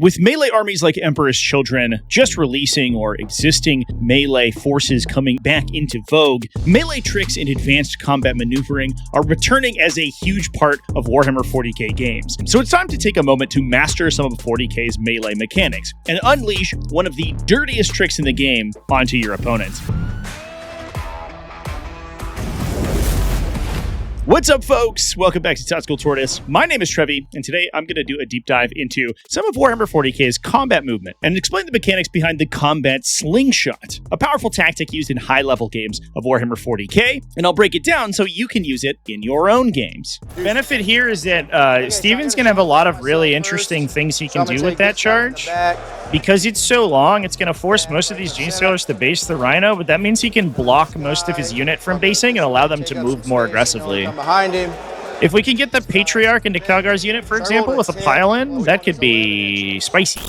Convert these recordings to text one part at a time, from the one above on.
With melee armies like Emperor's Children just releasing or existing melee forces coming back into vogue, melee tricks and advanced combat maneuvering are returning as a huge part of Warhammer 40k games. So it's time to take a moment to master some of 40k's melee mechanics and unleash one of the dirtiest tricks in the game onto your opponent. What's up, folks? Welcome back to TacticalTortoise. My name is Trevi, and today I'm going to do a deep dive into some of Warhammer 40k's combat movement and explain the mechanics behind the combat Slingshot, a powerful tactic used in high-level games of Warhammer 40k, and I'll break it down so you can use it in your own games. The benefit here is that Steven's going to have a lot of really interesting things he can do with that charge. Because it's so long, it's going to force most of these Genestealers to base the Rhino, but that means he can block most of his unit from basing and allow them to move more aggressively. Behind him. If we can get the Patriarch into Calgar's unit, for example, with a pile-in, that could be spicy.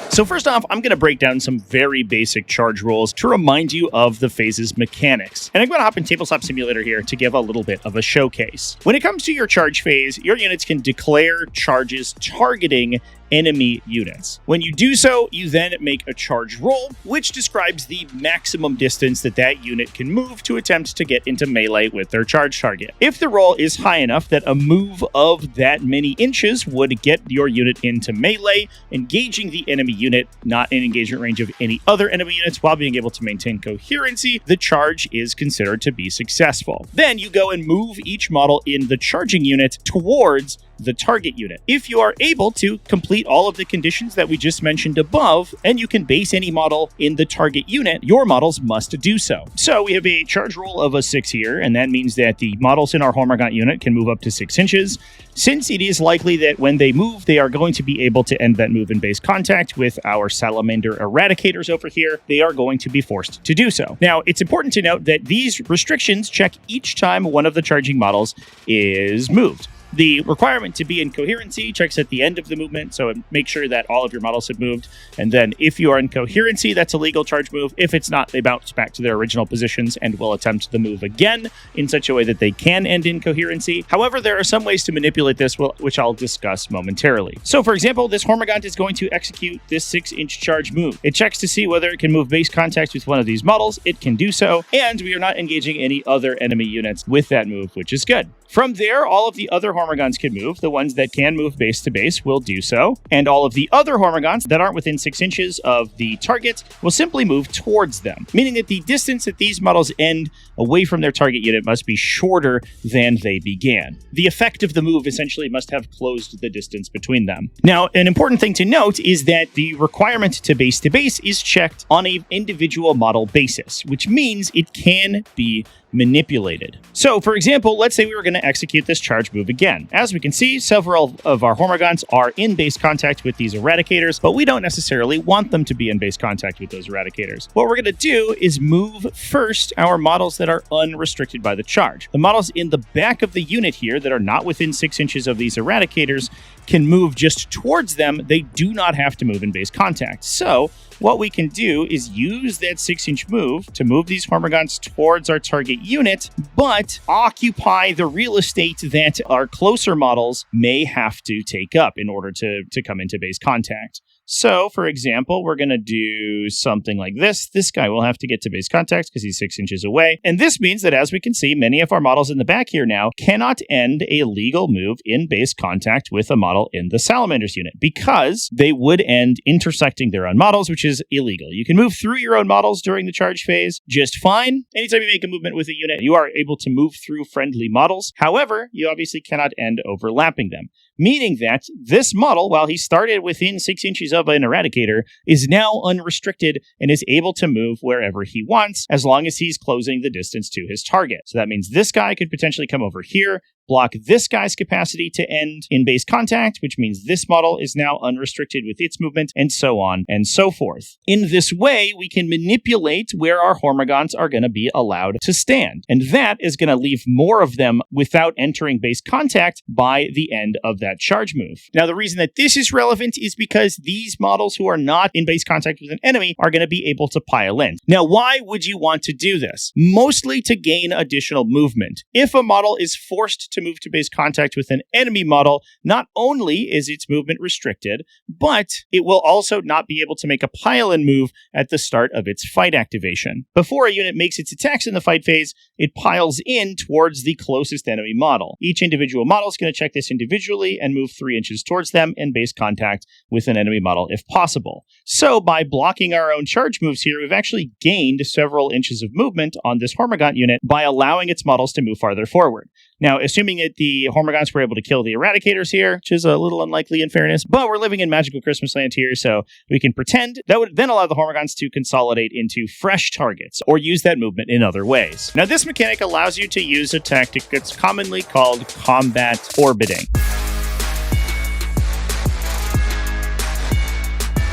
So first off, I'm going to break down some very basic charge rules to remind you of the phase's mechanics. And I'm going to hop in Tabletop Simulator here to give a little bit of a showcase. When it comes to your charge phase, your units can declare charges targeting enemy units. When you do so, you then make a charge roll, which describes the maximum distance that that unit can move to attempt to get into melee with their charge target. If the roll is high enough that a move of that many inches would get your unit into melee, engaging the enemy unit, not in engagement range of any other enemy units, while being able to maintain coherency, the charge is considered to be successful. Then you go and move each model in the charging unit towards the target unit. If you are able to complete all of the conditions that we just mentioned above, and you can base any model in the target unit, your models must do so. So we have a charge roll of a 6 here, and that means that the models in our Hormagaunt unit can move up to 6 inches. Since it is likely that when they move, they are going to be able to end that move in base contact with our Salamander Eradicators over here, they are going to be forced to do so. Now, it's important to note that these restrictions check each time one of the charging models is moved. The requirement to be in coherency checks at the end of the movement, so make sure that all of your models have moved. And then if you are in coherency, that's a legal charge move. If it's not, they bounce back to their original positions and will attempt the move again in such a way that they can end in coherency. However, there are some ways to manipulate this, which I'll discuss momentarily. So for example, this Hormagaunt is going to execute this 6-inch charge move. It checks to see whether it can move base contact with one of these models. It can do so, and we are not engaging any other enemy units with that move, which is good. From there, all of the other Hormagaunts can move. The ones that can move base to base will do so. And all of the other Hormagaunts that aren't within 6 inches of the target will simply move towards them, meaning that the distance that these models end away from their target unit must be shorter than they began. The effect of the move essentially must have closed the distance between them. Now, an important thing to note is that the requirement to base is checked on an individual model basis, which means it can be manipulated. So, for example, let's say we were going to execute this charge move again. As we can see, several of our Hormagaunts are in base contact with these Eradicators, but we don't necessarily want them to be in base contact with those Eradicators. What we're going to do is move first our models that are unrestricted by the charge. The models in the back of the unit here that are not within 6 inches of these Eradicators can move just towards them. They do not have to move in base contact. So, what we can do is use that 6-inch move to move these Hormagaunts towards our target unit, but occupy the real estate that our closer models may have to take up in order to come into base contact. So, for example, we're going to do something like this. This guy will have to get to base contact because he's 6 inches away. And this means that, as we can see, many of our models in the back here now cannot end a legal move in base contact with a model in the Salamanders unit because they would end intersecting their own models, which is illegal. You can move through your own models during the charge phase just fine. Anytime you make a movement with a unit, you are able to move through friendly models. However, you obviously cannot end overlapping them, meaning that this model, while he started within 6 inches of an Eradicator, is now unrestricted and is able to move wherever he wants as long as he's closing the distance to his target. So that means this guy could potentially come over here, block this guy's capacity to end in base contact, which means this model is now unrestricted with its movement, and so on and so forth. In this way, we can manipulate where our Hormagaunts are going to be allowed to stand, and that is going to leave more of them without entering base contact by the end of that charge move. Now, the reason that this is relevant is because these models who are not in base contact with an enemy are going to be able to pile in. Now, why would you want to do this? Mostly to gain additional movement. If a model is forced to move to base contact with an enemy model, not only is its movement restricted, but it will also not be able to make a pile-in move at the start of its fight activation. Before a unit makes its attacks in the fight phase, it piles in towards the closest enemy model. Each individual model is going to check this individually and move 3 inches towards them in base contact with an enemy model if possible. So by blocking our own charge moves here, we've actually gained several inches of movement on this Hormagaunt unit by allowing its models to move farther forward. Now, assuming that the Hormagaunts were able to kill the Eradicators here, which is a little unlikely in fairness, but we're living in magical Christmas land here, so we can pretend. That would then allow the Hormagaunts to consolidate into fresh targets, or use that movement in other ways. Now, this mechanic allows you to use a tactic that's commonly called combat orbiting.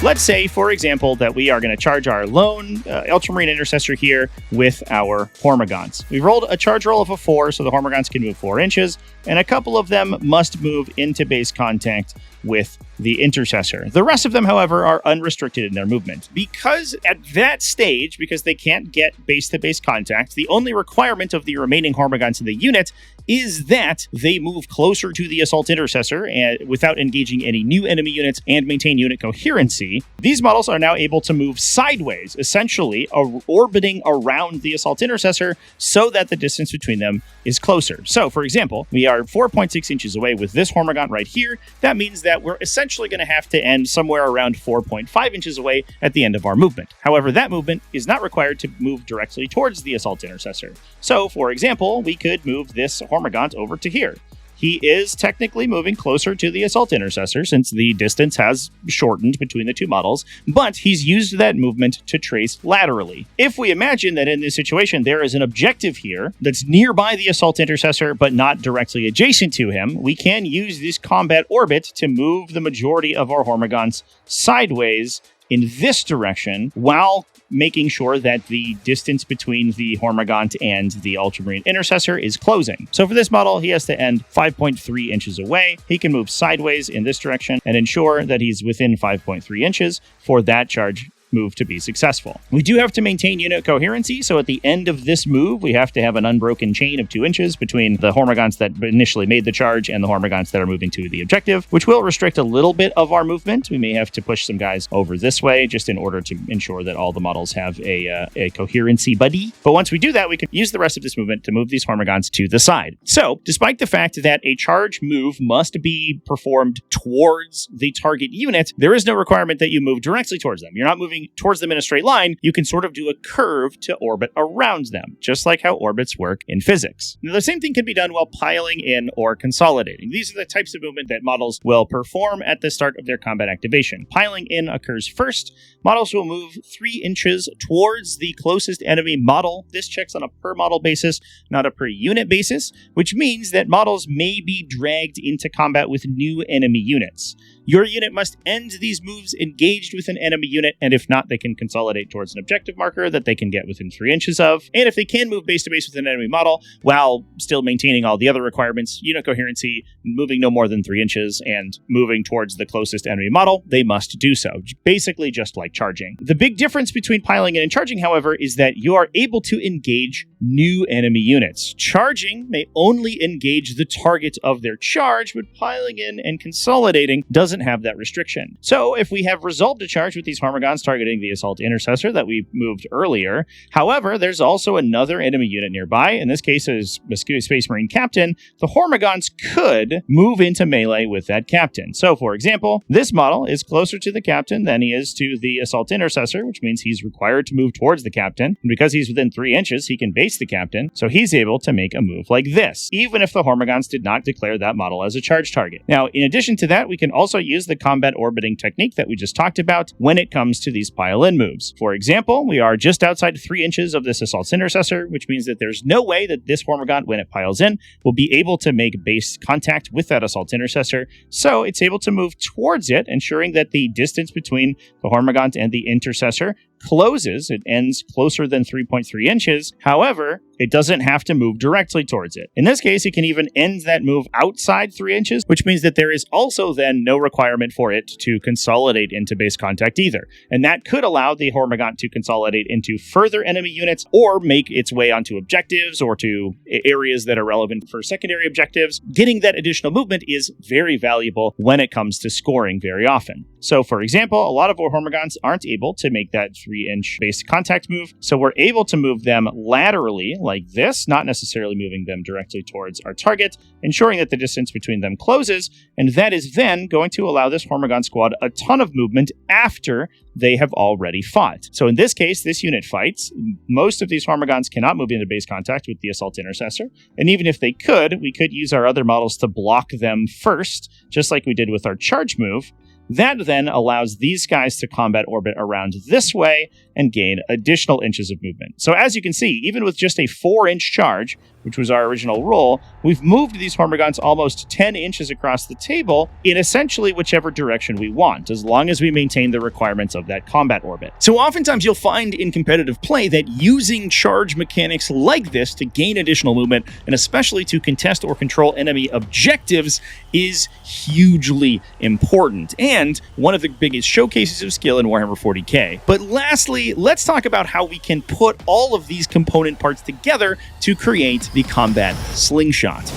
Let's say, for example, that we are going to charge our lone Ultramarine Intercessor here with our Hormagaunts. We rolled a charge roll of a 4, so the Hormagaunts can move 4 inches, and a couple of them must move into base contact with the Intercessor. The rest of them, however, are unrestricted in their movement. Because at that stage, because they can't get base-to-base contact, the only requirement of the remaining Hormagaunts in the unit is that they move closer to the Assault Intercessor and without engaging any new enemy units and maintain unit coherency. These models are now able to move sideways, essentially orbiting around the Assault Intercessor so that the distance between them is closer. So, for example, we are 4.6 inches away with this Hormagaunt right here. That means that we're essentially going to have to end somewhere around 4.5 inches away at the end of our movement. However, that movement is not required to move directly towards the Assault Intercessor. So, for example, we could move this Hormagaunt over to here. He is technically moving closer to the Assault Intercessor since the distance has shortened between the two models, but he's used that movement to trace laterally. If we imagine that in this situation there is an objective here that's nearby the Assault Intercessor but not directly adjacent to him, we can use this combat orbit to move the majority of our Hormagaunts sideways in this direction while making sure that the distance between the Hormagaunt and the Ultramarine Intercessor is closing. So for this model, he has to end 5.3 inches away. He can move sideways in this direction and ensure that he's within 5.3 inches for that charge move to be successful. We do have to maintain unit coherency, so at the end of this move, we have to have an unbroken chain of 2 inches between the Hormagaunts that initially made the charge and the Hormagaunts that are moving to the objective, which will restrict a little bit of our movement. We may have to push some guys over this way just in order to ensure that all the models have a coherency buddy. But once we do that, we can use the rest of this movement to move these Hormagaunts to the side. So, despite the fact that a charge move must be performed towards the target unit, there is no requirement that you move directly towards them. You're not moving towards them in a straight line. You can sort of do a curve to orbit around them, just like how orbits work in physics. Now, the same thing can be done while piling in or consolidating. These are the types of movement that models will perform at the start of their combat activation. Piling in occurs first. Models will move 3 inches towards the closest enemy model. This checks on a per model basis, not a per unit basis, which means that models may be dragged into combat with new enemy units. Your unit must end these moves engaged with an enemy unit, and if not, they can consolidate towards an objective marker that they can get within 3 inches of. And if they can move base to base with an enemy model, while still maintaining all the other requirements, unit coherency, moving no more than 3 inches, and moving towards the closest enemy model, they must do so. Basically just like charging. The big difference between piling in and charging, however, is that you are able to engage new enemy units. Charging may only engage the target of their charge, but piling in and consolidating doesn't have that restriction. So if we have resolved a charge with these Hormagaunts targeting the Assault Intercessor that we moved earlier, however, there's also another enemy unit nearby. In this case, is a Space Marine Captain. The Hormagaunts could move into melee with that Captain. So, for example, this model is closer to the Captain than he is to the Assault Intercessor, which means he's required to move towards the Captain. And because he's within 3 inches, he can base the Captain, so he's able to make a move like this, even if the Hormagaunts did not declare that model as a charge target. Now, in addition to that, we can also use the combat orbiting technique that we just talked about when it comes to these pile-in moves. For example, we are just outside 3 inches of this assault's intercessor, which means that there's no way that this Hormigaunt, when it piles in, will be able to make base contact with that assault intercessor, so it's able to move towards it, ensuring that the distance between the Hormigaunt and the intercessor closes. It ends closer than 3.3 inches. However, it doesn't have to move directly towards it. In this case, it can even end that move outside 3 inches, which means that there is also then no requirement for it to consolidate into base contact either. And that could allow the Hormigaunt to consolidate into further enemy units or make its way onto objectives or to areas that are relevant for secondary objectives. Getting that additional movement is very valuable when it comes to scoring very often. So, for example, a lot of our Hormigaunts aren't able to make that 3-inch base contact move, so we're able to move them laterally like this, not necessarily moving them directly towards our target, ensuring that the distance between them closes, and that is then going to allow this Hormigaunt squad a ton of movement after they have already fought. So in this case, this unit fights. Most of these Hormigaunts cannot move into base contact with the Assault Intercessor, and even if they could, we could use our other models to block them first, just like we did with our charge move. That then allows these guys to combat orbit around this way and gain additional inches of movement. So as you can see, even with just a 4-inch charge, which was our original roll, we've moved these Hormigaunts almost 10 inches across the table in essentially whichever direction we want, as long as we maintain the requirements of that combat orbit. So oftentimes you'll find in competitive play that using charge mechanics like this to gain additional movement, and especially to contest or control enemy objectives, is hugely important, and one of the biggest showcases of skill in Warhammer 40k. But lastly, let's talk about how we can put all of these component parts together to create the combat slingshot.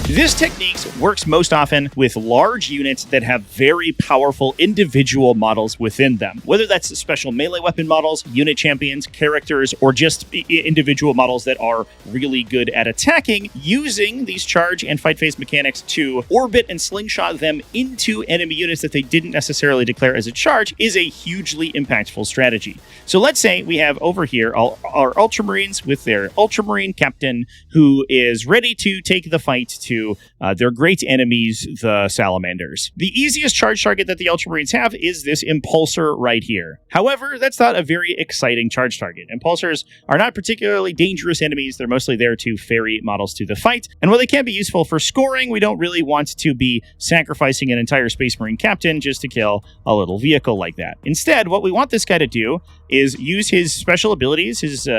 This technique works most often with large units that have very powerful individual models within them. Whether that's special melee weapon models, unit champions, characters, or just individual models that are really good at attacking, using these charge and fight phase mechanics to orbit and slingshot them into enemy units that they didn't necessarily declare as a charge is a hugely impactful strategy. So let's say we have over here our Ultramarines with their Ultramarine captain who is ready to take the fight to their great enemies, the Salamanders. The easiest charge target that the Ultramarines have is this Impulsor right here. However, that's not a very exciting charge target. Impulsors are not particularly dangerous enemies. They're mostly there to ferry models to the fight. And while they can be useful for scoring, we don't really want to be sacrificing an entire Space Marine captain just to kill a little vehicle like that. Instead, what we want this guy to do is use his special abilities, his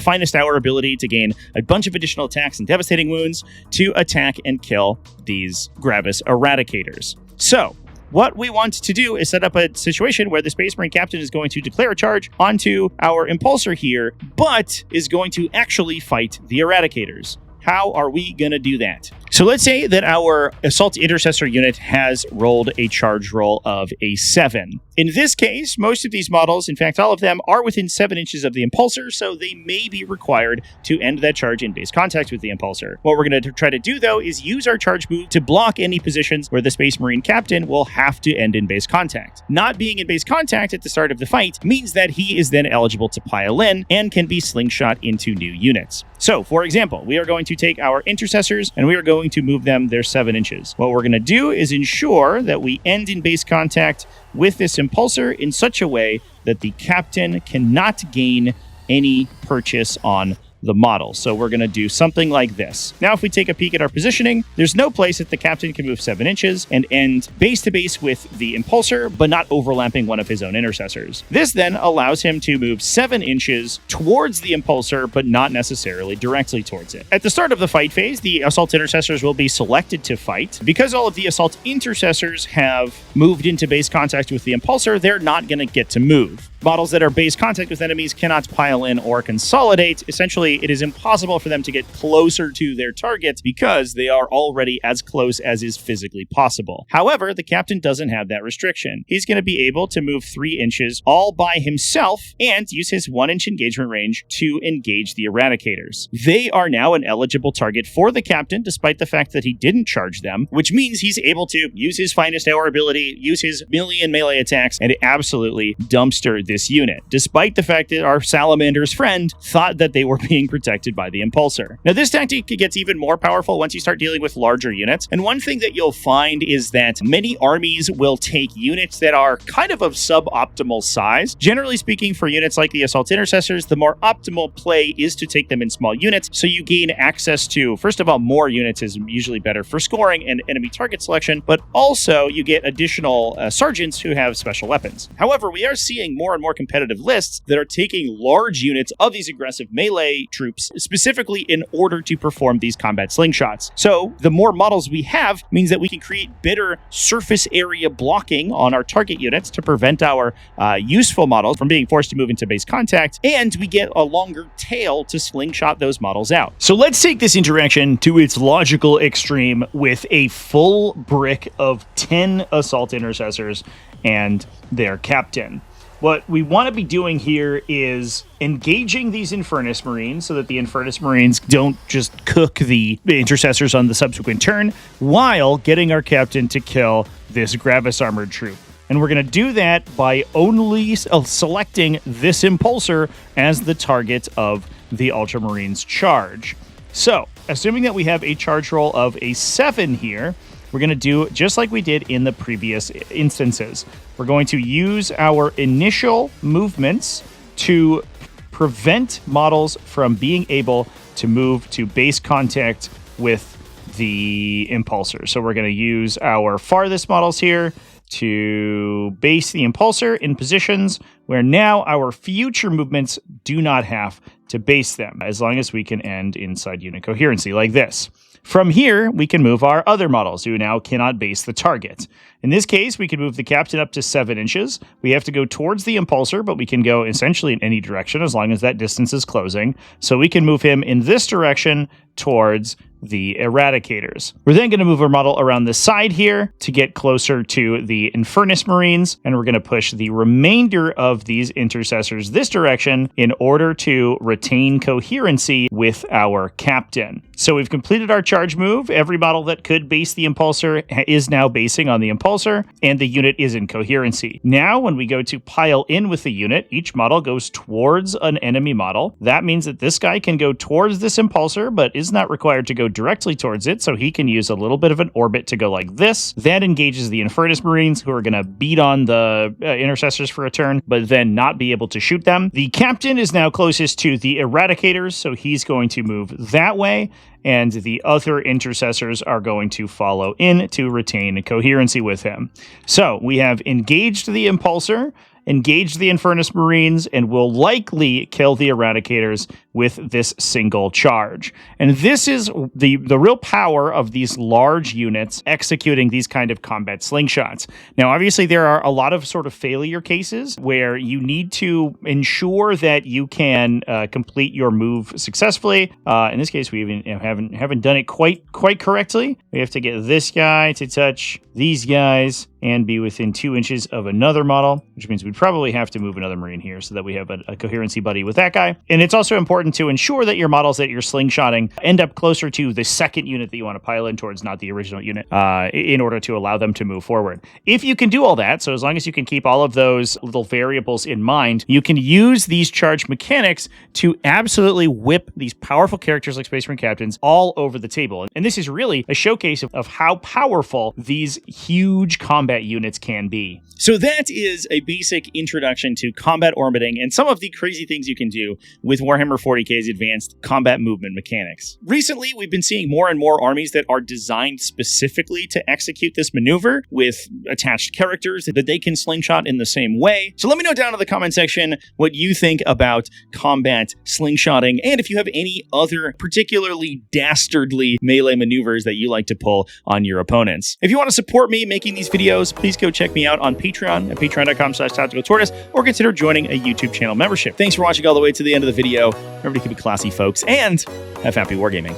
finest hour ability to gain a bunch of additional attacks and devastating wounds to attack and kill these Gravis Eradicators. So, what we want to do is set up a situation where the Space Marine Captain is going to declare a charge onto our Impulsor here, but is going to actually fight the Eradicators. How are we going to do that? So let's say that our Assault Intercessor unit has rolled a charge roll of a 7. In this case, most of these models, in fact all of them, are within 7 inches of the Impulsor, so they may be required to end that charge in base contact with the Impulsor. What we're going to try to do, though, is use our charge move to block any positions where the Space Marine Captain will have to end in base contact. Not being in base contact at the start of the fight means that he is then eligible to pile in and can be slingshot into new units. So, for example, we are going to take our Intercessors and we are going to move them their 7 inches. What we're going to do is ensure that we end in base contact with this Impulsor in such a way that the Captain cannot gain any purchase on the model. So we're going to do something like this. Now, if we take a peek at our positioning, there's no place that the Captain can move 7 inches and end base to base with the Impulsor, but not overlapping one of his own Intercessors. This then allows him to move 7 inches towards the Impulsor, but not necessarily directly towards it. At the start of the fight phase, the Assault Intercessors will be selected to fight. Because all of the Assault Intercessors have moved into base contact with the Impulsor, they're not going to get to move. Models that are base contact with enemies cannot pile in or consolidate. Essentially, it is impossible for them to get closer to their target because they are already as close as is physically possible. However, the Captain doesn't have that restriction. He's going to be able to move 3 inches all by himself and use his 1-inch engagement range to engage the Eradicators. They are now an eligible target for the Captain, despite the fact that he didn't charge them, which means he's able to use his finest hour ability, use his million melee attacks, and absolutely dumpster this unit, despite the fact that our Salamander's friend thought that they were being protected by the Impulsor. Now, this tactic gets even more powerful once you start dealing with larger units, and one thing that you'll find is that many armies will take units that are kind of suboptimal size. Generally speaking, for units like the Assault Intercessors, the more optimal play is to take them in small units, so you gain access to, first of all, more units is usually better for scoring and enemy target selection, but also you get additional sergeants who have special weapons. However, we are seeing more and more competitive lists that are taking large units of these aggressive melee troops, specifically in order to perform these combat slingshots. So the more models we have means that we can create better surface area blocking on our target units to prevent our useful models from being forced to move into base contact, and we get a longer tail to slingshot those models out. So let's take this interaction to its logical extreme with a full brick of 10 Assault Intercessors and their captain. What we want to be doing here is engaging these Infernus Marines so that the Infernus Marines don't just cook the Intercessors on the subsequent turn, while getting our captain to kill this Gravis Armored troop. And we're going to do that by only selecting this Impulsor as the target of the Ultramarines charge. So, assuming that we have a charge roll of a 7 here, we're going to do just like we did in the previous instances. We're going to use our initial movements to prevent models from being able to move to base contact with the Impulsor. So we're going to use our farthest models here to base the Impulsor in positions where now our future movements do not have to base them, as long as we can end inside unit coherency like this. From here, we can move our other models who now cannot base the target. In this case, we can move the captain up to 7 inches. We have to go towards the Impulsor, but we can go essentially in any direction as long as that distance is closing. So we can move him in this direction towards the Eradicators. We're then going to move our model around the side here to get closer to the Infernus Marines, and we're going to push the remainder of these Intercessors this direction in order to retain coherency with our captain. So we've completed our charge move. Every model that could base the Impulsor is now basing on the Impulsor, and the unit is in coherency. Now, when we go to pile in with the unit, each model goes towards an enemy model. That means that this guy can go towards this Impulsor, but is not required to go directly towards it, so he can use a little bit of an orbit to go like this. That engages the Infernus Marines, who are going to beat on the Intercessors for a turn, but then not be able to shoot them. The captain is now closest to the Eradicators, so he's going to move that way, and the other Intercessors are going to follow in to retain coherency with him. So we have engaged the Impulsor, engage the Infernus Marines, and will likely kill the Eradicators with this single charge. And this is the real power of these large units executing these kind of combat slingshots. Now, obviously, there are a lot of sort of failure cases where you need to ensure that you can complete your move successfully. In this case, we even haven't done it quite correctly. We have to get this guy to touch these guys and be within 2 inches of another model, which means we'd probably have to move another Marine here so that we have a coherency buddy with that guy. And it's also important to ensure that your models that you're slingshotting end up closer to the second unit that you want to pile in towards, not the original unit, in order to allow them to move forward. If you can do all that, so as long as you can keep all of those little variables in mind, you can use these charge mechanics to absolutely whip these powerful characters like Space Marine Captains all over the table. And this is really a showcase of how powerful these huge combat units can be. So that is a basic introduction to combat orbiting and some of the crazy things you can do with Warhammer 40k's advanced combat movement mechanics. Recently, we've been seeing more and more armies that are designed specifically to execute this maneuver with attached characters that they can slingshot in the same way. So let me know down in the comment section what you think about combat slingshotting, and if you have any other particularly dastardly melee maneuvers that you like to pull on your opponents. If you want to support me making these videos, please go check me out on Patreon at patreon.com/TacticalTortoise, or consider joining a YouTube channel membership. Thanks for watching all the way to the end of the video. Remember to keep it classy, folks, and have happy wargaming.